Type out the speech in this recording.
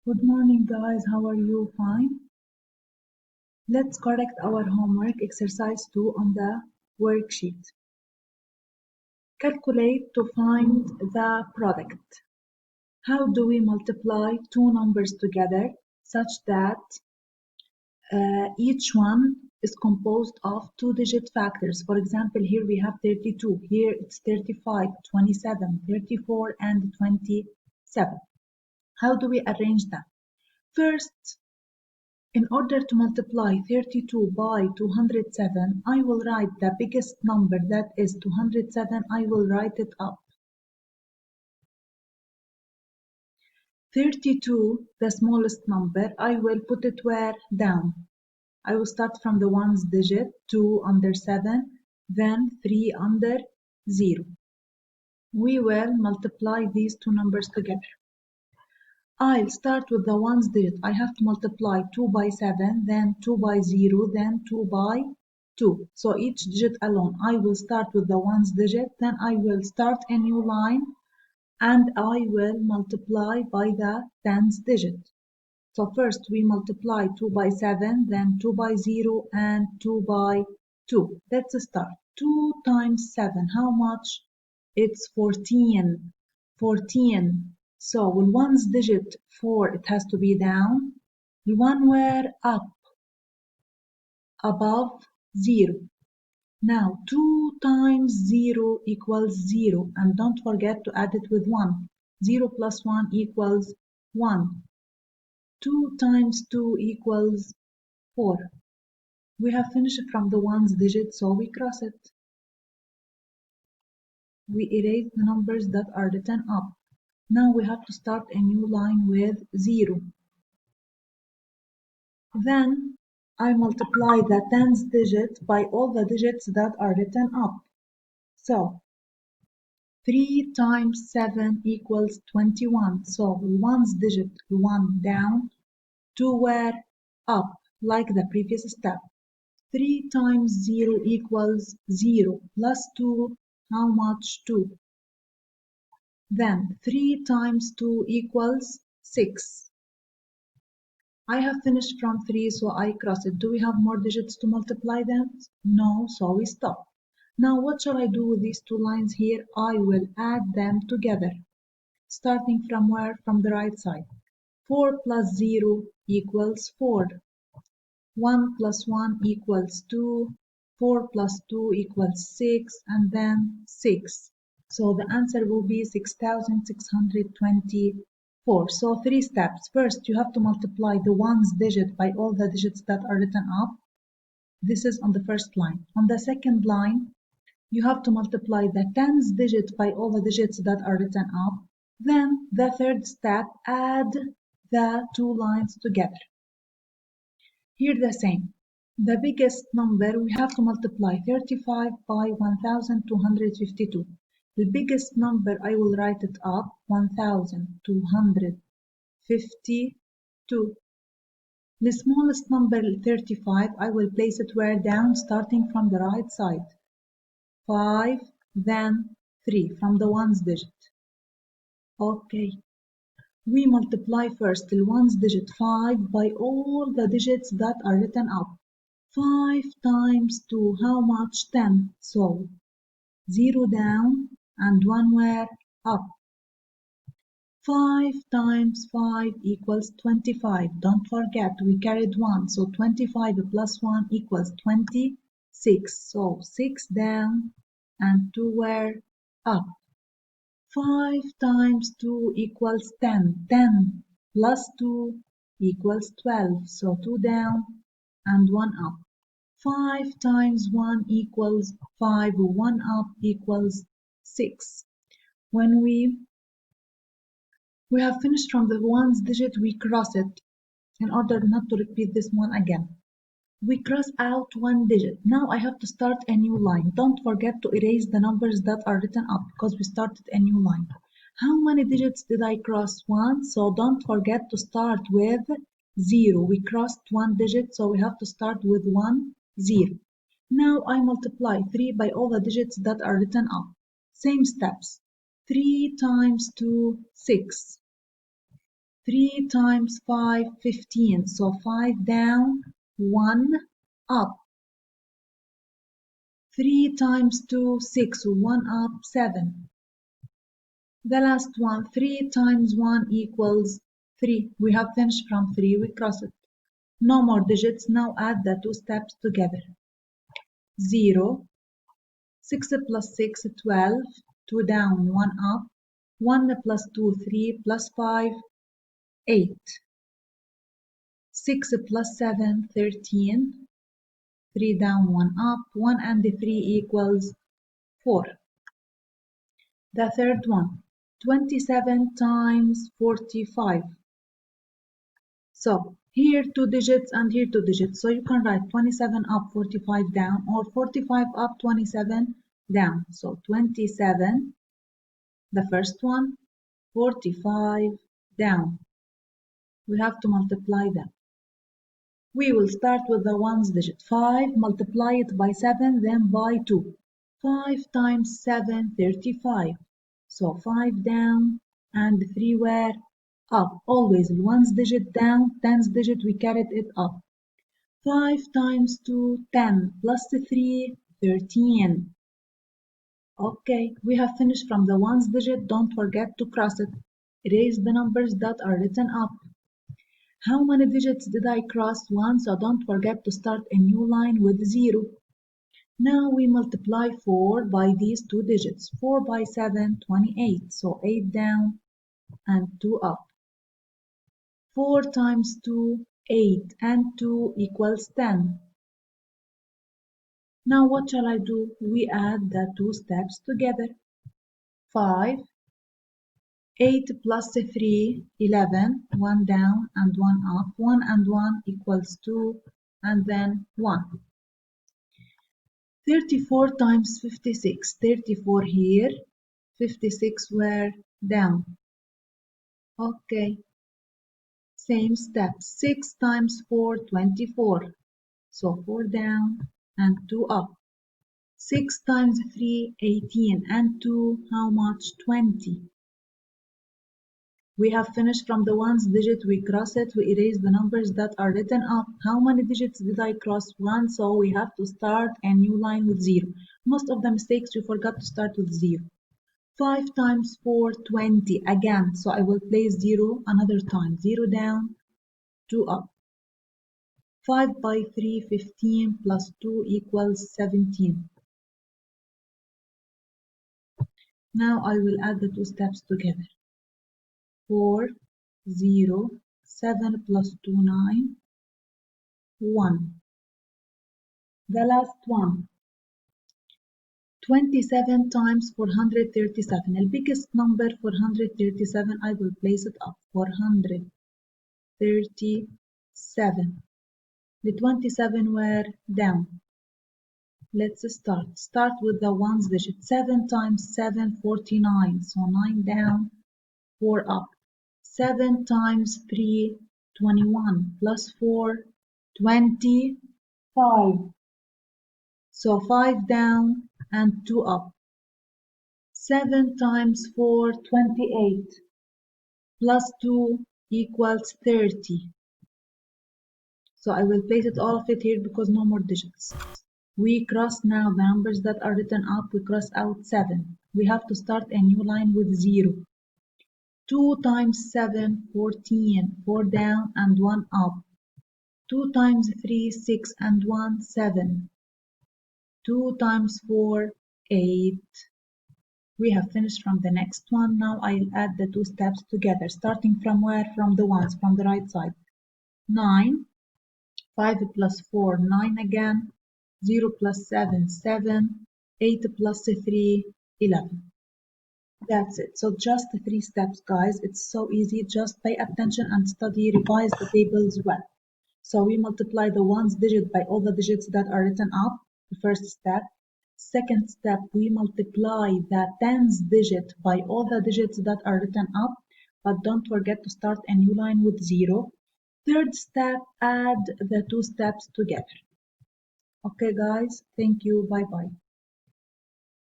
Good morning, guys. How are you? Fine? Let's correct our homework exercise 2 on the worksheet. Calculate to find the product. How do we multiply two numbers together such that each one is composed of two-digit factors? For example, here we have 32, here it's 35, 27, 34, and 27. How do we arrange that? First, in order to multiply 32 by 207, I will write the biggest number, that is 207, I will write it up. 32, the smallest number, I will put it where? Down. I will start from the ones digit, 2 under 7, then 3 under 0. We will multiply these two numbers together. I'll start with the ones digit. I have to multiply 2 by 7, then 2 by 0, then 2 by 2. So each digit alone. I will start with the ones digit, then I will start a new line, and I will multiply by the tens digit. So first we multiply 2 by 7, then 2 by 0, and 2 by 2. Let's start. 2 times 7, how much? It's 14. 14. So when one's digit 4, it has to be down. The one where up, above 0. Now 2 times 0 equals 0. And don't forget to add it with 1. 0 plus 1 equals 1. 2 times 2 equals 4. We have finished from the ones digit, so we cross it. We erase the numbers that are written up. Now we have to start a new line with 0. Then I multiply the tens digit by all the digits that are written up. So 3 times 7 equals 21. So one's digit 1 down, 2 were up, like the previous step. 3 times 0 equals 0, plus 2, how much? 2. Then 3 times 2 equals 6. I have finished from 3, so I cross it. Do we have more digits to multiply them? No, so we stop. Now what shall I do with these two lines here? I will add them together. Starting from where? From the right side. 4 plus 0 equals 4. 1 plus 1 equals 2. 4 plus 2 equals 6, and then 6. So the answer will be 6,624. So 3 steps. First, you have to multiply the ones digit by all the digits that are written up. This is on the first line. On the second line, you have to multiply the tens digit by all the digits that are written up. Then the third step, add the two lines together. Here the same. The biggest number, we have to multiply 35 by 1252. The biggest number, I will write it up, 1252. The smallest number, 35, I will place it where? Down, starting from the right side. 5, then 3, from the ones digit. Okay. We multiply first the ones digit 5 by all the digits that are written up. 5 times 2, how much? 10. So 0 down and 1 where? Up. 5 times 5 equals 25. Don't forget, we carried 1. So 25 plus 1 equals 26. So 6 down and 2 where? Up. 5 times 2 equals 10. 10 plus 2 equals 12. So 2 down and 1 up. 5 times 1 equals 5. 1 up equals 6. When we have finished from the ones digit, we cross it in order not to repeat this one again. We cross out one digit. Now I have to start a new line. Don't forget to erase the numbers that are written up because we started a new line. How many digits did I cross? 1. So don't forget to start with 0. We crossed one digit, so we have to start with 1, 0. Now I multiply 3 by all the digits that are written up. Same steps. 3 times 2, 6. 3 times 5, 15. So 5 down, 1 up. 3 times 2, 6. 1 up, 7. The last one, 3 times 1 equals 3. We have finished from 3, we cross it. No more digits, now add the two steps together. 0, 6 plus 6, 12, 2 down, 1 up, 1 plus 2, 3, plus 5, 8. 6 plus 7, 13, 3 down, 1 up, 1 and 3 equals 4. The third one, 27 times 45. So here 2 digits and here 2 digits. So you can write 27 up, 45 down, or 45 up, 27 down. So 27, the first one, 45 down. We have to multiply them. We will start with the ones digit. 5, multiply it by 7, then by 2. 5 times 7, 35. So 5 down and 3 were up. Always ones digit down, tens digit we carried it up. 5 times 2, 10, plus 3, 13. Okay, we have finished from the ones digit. Don't forget to cross it. Erase the numbers that are written up. How many digits did I cross? 1, so don't forget to start a new line with 0. Now we multiply 4 by these two digits. 4 by 7, 28. So 8 down and 2 up. 4 times 2, 8, and 2 equals 10. Now what shall I do? We add the two steps together. 5, 8 plus 3, 11, 1 down and 1 up. 1 and 1 equals 2, and then 1. 34 times 56, 34 here, 56 were down. Okay, same step. 6 times 4, 24. So 4 down and 2 up. 6 times 3, 18, and 2, how much? 20. We have finished from the ones digit, we cross it, we erase the numbers that are written up. How many digits did I cross? 1, so we have to start a new line with 0. Most of the mistakes you forgot to start with 0. 5 times 4, 20, again, so I will place 0 another time. 0 down, 2 up. 5 by 3, 15, plus 2 equals 17. Now I will add the two steps together. 4, 0, 7 plus 2, 9, 1. The last one. 27 times 437. The biggest number 437, I will place it up. 437. The 27 were down. Let's start. Start with the ones digit. 7 times 7, 49. So 9 down, 4 up. 7 times 3, 21. Plus 4, 25. So 5 down and 2 up. 7 times 4, 28. Plus 2 equals 30. So I will place it all of it here because no more digits. We cross now the numbers that are written up. We cross out 7. We have to start a new line with 0. 2 times 7, 14. 4 down and 1 up. 2 times 3, 6 and 1, 7. 2 times 4, 8. We have finished from the next one. Now I'll add the two steps together, starting from where? From the ones, from the right side. 9. 5 plus 4, 9 again. 0 plus 7, 7. 8 plus 3, 11. That's it. So just 3 steps, guys. It's so easy. Just pay attention and study, revise the tables well. So we multiply the ones digit by all the digits that are written up, the first step. Second step, we multiply the tens digit by all the digits that are written up, but don't forget to start a new line with 0. Third step, add the two steps together. Okay guys, thank you, bye bye.